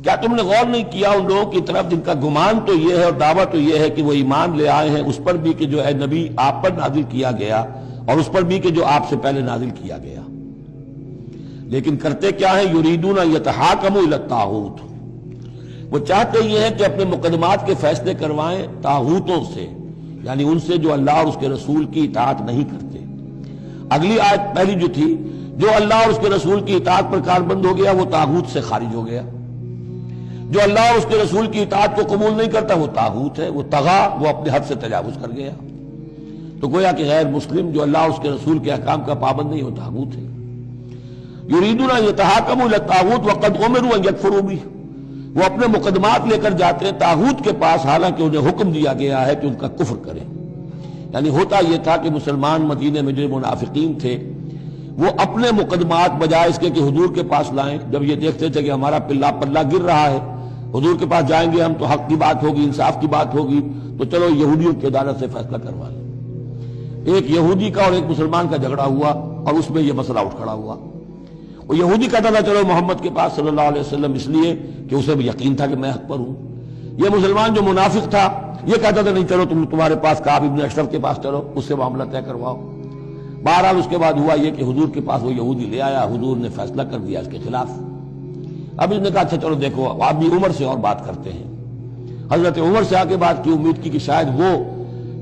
کیا تم نے غور نہیں کیا ان لوگوں کی طرف جن کا گمان تو یہ ہے اور دعویٰ تو یہ ہے کہ وہ ایمان لے آئے ہیں اس پر بھی کہ جو ہے نبی آپ پر نازل کیا گیا اور اس پر بھی کہ جو آپ سے پہلے نازل کیا گیا، لیکن کرتے کیا ہیں؟ یریدون یتحاکموا الی الطاغوت، وہ چاہتے یہ ہیں کہ اپنے مقدمات کے فیصلے کروائیں طاغوتوں سے، یعنی ان سے جو اللہ اور اس کے رسول کی اطاعت نہیں کرتے۔ اگلی آیت پہلی جو تھی، جو اللہ اور اس کے رسول کی اطاعت پر کاربند ہو گیا وہ طاغوت سے خارج ہو گیا، جو اللہ اور اس کے رسول کی اطاعت کو قبول نہیں کرتا وہ طاغوت ہے، وہ طغا، وہ اپنے حد سے تجاوز کر گیا۔ تو گویا کہ غیر مسلم جو اللہ اور اس کے رسول کے احکام کا پابند نہیں وہ طاغوت ہے۔ یریدون ان یتحاکموا الی الطاغوت وقد امروا ان یکفروا بہ، وہ اپنے مقدمات لے کر جاتے ہیں طاغوت کے پاس حالانکہ انہیں حکم دیا گیا ہے کہ ان کا کفر کریں۔ یعنی ہوتا یہ تھا کہ مسلمان مدینے میں جو منافقین تھے وہ اپنے مقدمات بجائے اس کے کہ حضور کے پاس لائیں، جب یہ دیکھتے تھے کہ ہمارا پلہ گر رہا ہے، حضور کے پاس جائیں گے ہم تو حق کی بات ہوگی، انصاف کی بات ہوگی، تو چلو یہودیوں کی عدالت سے فیصلہ کروا لیں۔ ایک یہودی کا اور ایک مسلمان کا جھگڑا ہوا اور اس میں یہ مسئلہ اٹھ کھڑا ہوا۔ وہ یہودی کہتا تھا چلو محمد کے پاس صلی اللہ علیہ وسلم، اس لیے کہ اسے بھی یقین تھا کہ میں حق پر ہوں۔ یہ مسلمان جو منافق تھا یہ کہتا تھا نہیں چلو تمہارے پاس کعب ابن اشرف کے پاس چلو، اس سے معاملہ طے کرواؤ۔ بہرحال اس کے بعد ہوا یہ کہ حضور کے پاس وہ یہودی لے آیا، حضور نے فیصلہ کر دیا اس کے خلاف۔ اب اس نے کہا اچھا چلو دیکھو آپ بھی عمر سے اور بات کرتے ہیں۔ حضرت عمر سے آ کے بات کی، امید کی کہ شاید وہ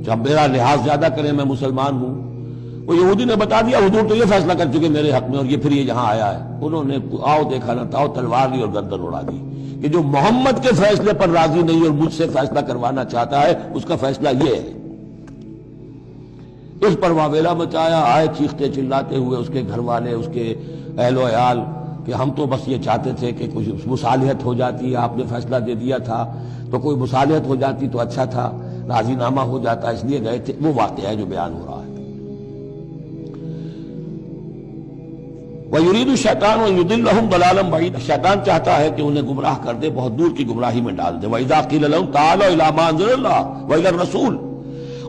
جب میرا لحاظ زیادہ کریں، میں مسلمان ہوں۔ وہ یہودی نے بتا دیا حضور تو یہ فیصلہ کر چکے میرے حق میں اور یہ پھر یہ یہاں آیا ہے۔ انہوں نے آؤ دیکھا نہ تھا تلوار لی اور گردن اڑا دی کہ جو محمد کے فیصلے پر راضی نہیں اور مجھ سے فیصلہ کروانا چاہتا ہے اس کا فیصلہ یہ ہے۔ اس پر واویلا مچایا، آئے چیختے چلاتے ہوئے اس کے گھر والے، اس کے اہل و عیال کہ ہم تو بس یہ چاہتے تھے کہ کچھ مصالحت ہو جاتی، آپ نے فیصلہ دے دیا تھا تو کوئی مصالحت ہو جاتی تو اچھا تھا، راضی نامہ ہو جاتا، اس لیے گئے تھے۔ وہ واقعہ ہے جو بیان ہو رہا ہے۔ وَيُرِيدُ الشَّيْطَانُ أَن يُضِلَّهُمْ ضَلَالًا بَعِيدًا، شیطان چاہتا ہے کہ انہیں گمراہ کر دے، بہت دور کی گمراہی میں ڈال دے۔ وَإِذَا قِيلَ لَهُمْ تَعَالَوْا إِلَىٰ مَا أَنزَلَ اللَّهُ وَإِلَى الرَّسُولِ،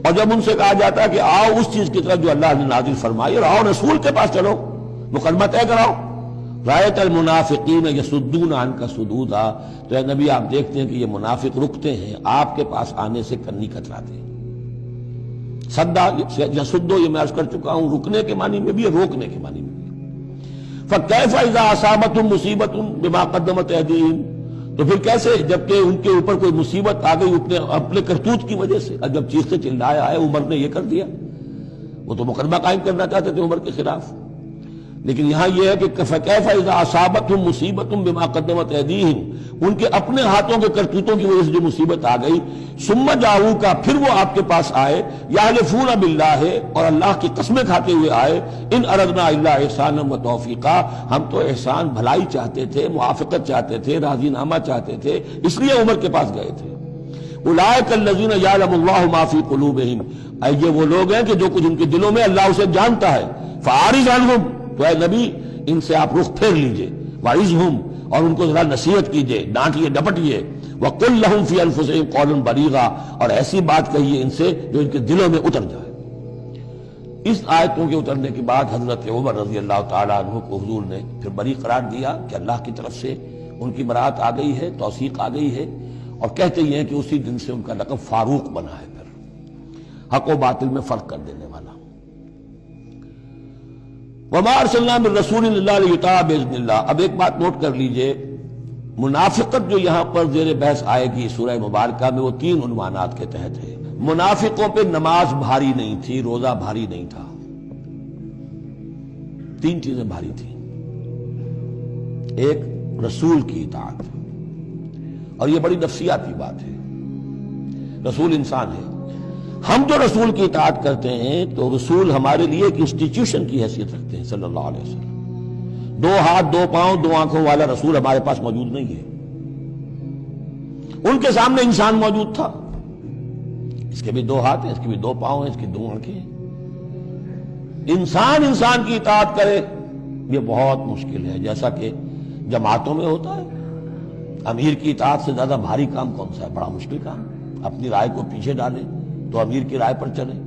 اور جب ان سے کہا جاتا ہے کہ آؤ اس چیز کی طرف جو اللہ نے نازل فرمائی اور آؤ رسول کے پاس چلو، مقدمہ طے کراؤ۔ رَأَيْتَ الْمُنَافِقِينَ يَصُدُّونَ عَنْكَ صُدُودًا، تو اے نبی آپ دیکھتے ہیں کہ یہ منافق رکتے ہیں آپ کے پاس آنے سے، کنی کتراتے ہیں۔ صدا یصدو یہ میں عرض کر چکا ہوں، رکنے کے معنی میں بھی ہے، روکنے کے معنی میں بھی۔ فَكَيْفَ إِذَا أَصَابَتْهُمْ مُصِيبَةٌ بِمَا قَدَّمَتْ أَيْدِيهِمْ، تو پھر کیسے جبکہ ان کے اوپر کوئی مصیبت آ گئی اپنے کرتوت کی وجہ سے، جب چیختے چلایا ہے عمر نے یہ کر دیا، وہ تو مقدمہ قائم کرنا چاہتے تھے عمر کے خلاف، لیکن یہاں یہ ہے کہ فَكَيْفَ إِذَا أَصَابَتْهُمْ مُصِيبَةٌ بِمَا قَدَّمَتْ أَيْدِيهِمْ، ان کے اپنے ہاتھوں کے کرتوتوں کی وجہ سے جو مصیبت آ گئی، ثُمَّ جَاءُوكَ، پھر وہ آپ کے پاس آئے، يَحْلِفُونَ بِاللَّهِ، اور اللہ کی قسمیں کھاتے ہوئے آئے، إِنْ أَرَدْنَا إِلَّا إِحْسَانًا وَتَوْفِيقًا، ہم تو احسان بھلائی چاہتے تھے، موافقت چاہتے تھے، راضی نامہ چاہتے تھے، اس لیے عمر کے پاس گئے تھے۔ أُولَٰئِكَ الَّذِينَ يَعْلَمُ اللَّهُ مَا فِي قُلُوبِهِمْ، یہ وہ لوگ ہیں کہ جو کچھ ان کے دلوں میں اللہ اسے جانتا ہے۔ فَأَعْرِضْ عَنْهُمْ، تو اے نبی ان سے آپ رخ پھیر لیجئے، وَعِظْهُمْ، اور ان کو ذرا نصیحت کیجئے، ڈانٹیے ڈپٹیے، وَقُلْ لَهُمْ فِي أَنفُسِهِمْ قَوْلًا بَلِيغًا، اور ایسی بات کہیے ان سے جو ان کے دلوں میں اتر جائے۔ اس آیتوں کے اترنے کے بعد حضرت عمر رضی اللہ تعالیٰ عنہ کو حضور نے پھر بری قرار دیا کہ اللہ کی طرف سے ان کی برات آ گئی ہے، توثیق آ گئی ہے، اور کہتے یہ ہیں کہ اسی دن سے ان کا لقب فاروق بنا ہے، پھر حق و باطل میں فرق کر دینے والا۔ وَمَا أَرْسَلْنَا مِن رَّسُولٍ إِلَّا لِيُطَاعَ بِإِذْنِ اللَّهِ، اب ایک بات نوٹ کر لیجئے، منافقت جو یہاں پر زیر بحث آئے گی سورہ مبارکہ میں، وہ 3 عنوانات کے تحت ہے۔ منافقوں پہ نماز بھاری نہیں تھی، روزہ بھاری نہیں تھا، 3 چیزیں بھاری تھیں۔ ایک رسول کی اطاعت، اور یہ بڑی نفسیاتی بات ہے، رسول انسان ہے، ہم جو رسول کی اطاعت کرتے ہیں تو رسول ہمارے لیے ایک انسٹیٹیوشن کی حیثیت رکھتے ہیں صلی اللہ علیہ وسلم۔ 2 ہاتھ 2 پاؤں 2 آنکھوں والا رسول ہمارے پاس موجود نہیں ہے، ان کے سامنے انسان موجود تھا، اس کے بھی 2 ہاتھ ہیں، اس کے بھی 2 پاؤں ہیں، اس کی 2 آنکھیں ہیں۔ انسان کی اطاعت کرے یہ بہت مشکل ہے، جیسا کہ جماعتوں میں ہوتا ہے۔ امیر کی اطاعت سے زیادہ بھاری کام کون سا ہے؟ بڑا مشکل کام، اپنی رائے کو پیچھے ڈالیں تو امیر کی رائے پر چلیں۔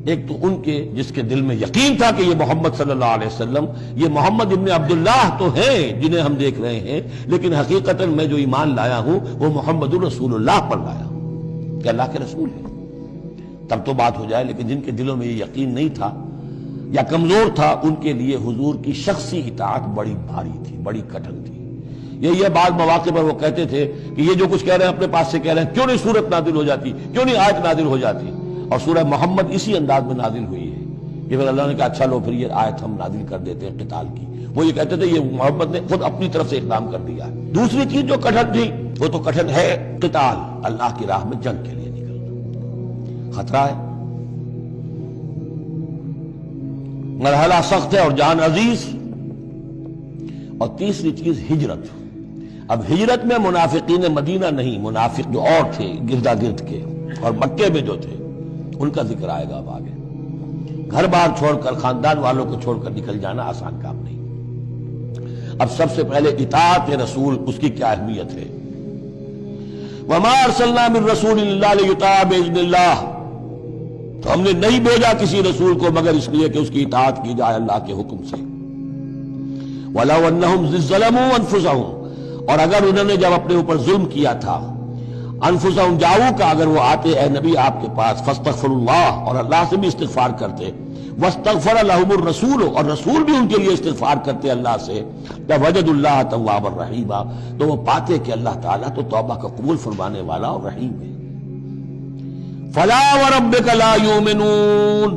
ایک تو ان کے جس کے دل میں یقین تھا کہ یہ محمد صلی اللہ علیہ وسلم، یہ محمد ابن عبداللہ تو ہیں جنہیں ہم دیکھ رہے ہیں، لیکن حقیقتاً میں جو ایمان لایا ہوں وہ محمد الرسول اللہ پر لایا ہوں کہ اللہ کے رسول ہے، تب تو بات ہو جائے۔ لیکن جن کے دلوں میں یہ یقین نہیں تھا یا کمزور تھا، ان کے لیے حضور کی شخصی اطاعت بڑی بھاری تھی، بڑی کٹن تھی۔ یہ بعض مواقع پر وہ کہتے تھے کہ یہ جو کچھ کہہ رہے ہیں اپنے پاس سے کہہ رہے ہیں، کیوں نہیں سورت نازل ہو جاتی، کیوں نہیں آیت نازل ہو جاتی؟ اور سورہ محمد اسی انداز میں نازل ہوئی ہے کہ پھر اللہ نے کہا اچھا لو پھر یہ آیت ہم نازل کر دیتے ہیں قتال کی۔ وہ یہ کہتے تھے یہ محمد نے خود اپنی طرف سے اقدام کر دیا ہے۔ دوسری چیز جو کٹھن تھی وہ تو کٹھن ہے قتال، اللہ کی راہ میں جنگ کے لیے نکلنا، خطرہ ہے، مرحلہ سخت ہے اور جان عزیز۔ اور تیسری چیز ہجرت۔ اب ہجرت میں منافقین مدینہ نہیں، منافق جو اور تھے گردا گرد کے اور مکے میں جو تھے ان کا ذکر آئے گا اب آگے۔ گھر بار چھوڑ کر، خاندان والوں کو چھوڑ کر نکل جانا آسان کام نہیں۔ اب سب سے پہلے اطاعت رسول، اس کی کیا اہمیت ہے۔ وَمَا أَرْسَلْنَا مِن رَّسُولٍ إِلَّا لِيُطَاعَ بِإِذْنِ اللَّهِ، تو ہم نے نہیں بھیجا کسی رسول کو مگر اس لیے کہ اس کی اطاعت کی جائے اللہ کے حکم سے۔ وَلَوْ أَنَّهُمْ ظَلَمُوا أَنفُسَهُمْ، اور اگر انہوں نے جب اپنے اوپر ظلم کیا تھا، انفسہم جاؤ کا، اگر وہ آتے اے نبی آپ کے پاس، فاستغفروا اللہ، اور اللہ سے بھی استغفار کرتے، واستغفر لہم الرسول، اور رسول بھی ان کے لیے استغفار کرتے اللہ سے، وجدوا اللہ توابا رحیما، تو وہ پاتے کہ اللہ تعالیٰ تو توبہ کا قبول فرمانے والا اور رحیم ہے۔ فلا وربک لا یؤمنون،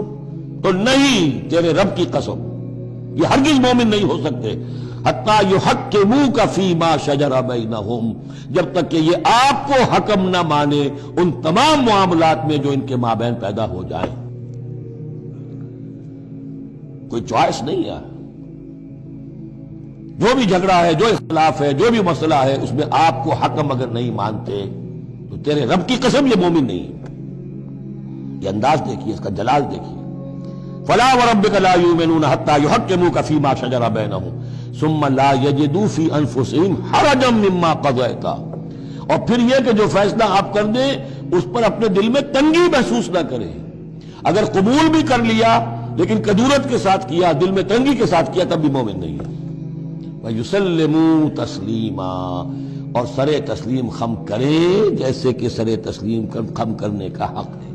تو نہیں، تیرے رب کی قسم، یہ ہرگز مومن نہیں ہو سکتے، حتیٰ یحکموک فیما شجر بینہم، جب تک کہ یہ آپ کو حکم نہ مانے ان تمام معاملات میں جو ان کے مابین پیدا ہو جائیں۔ کوئی چوائس نہیں ہے، جو بھی جھگڑا ہے، جو اختلاف ہے، جو بھی مسئلہ ہے، اس میں آپ کو حکم اگر نہیں مانتے تو تیرے رب کی قسم یہ مومن نہیں ہے۔ یہ انداز دیکھیے، اس کا جلال دیکھیے۔ فلا وربک لا یؤمنون حتى یحکموک فیما شجر بینہم ثم لا یجدوا فی انفسہم حرجا مما قضیت، اور پھر یہ کہ جو فیصلہ آپ کر دیں اس پر اپنے دل میں تنگی محسوس نہ کریں۔ اگر قبول بھی کر لیا لیکن کدورت کے ساتھ کیا، دل میں تنگی کے ساتھ کیا، تب بھی مومن نہیں ہے۔ وَيُسَلِّمُوا تَسْلِيمًا، اور سر تسلیم خم کرے جیسے کہ سر تسلیم خم کرنے کا حق ہے۔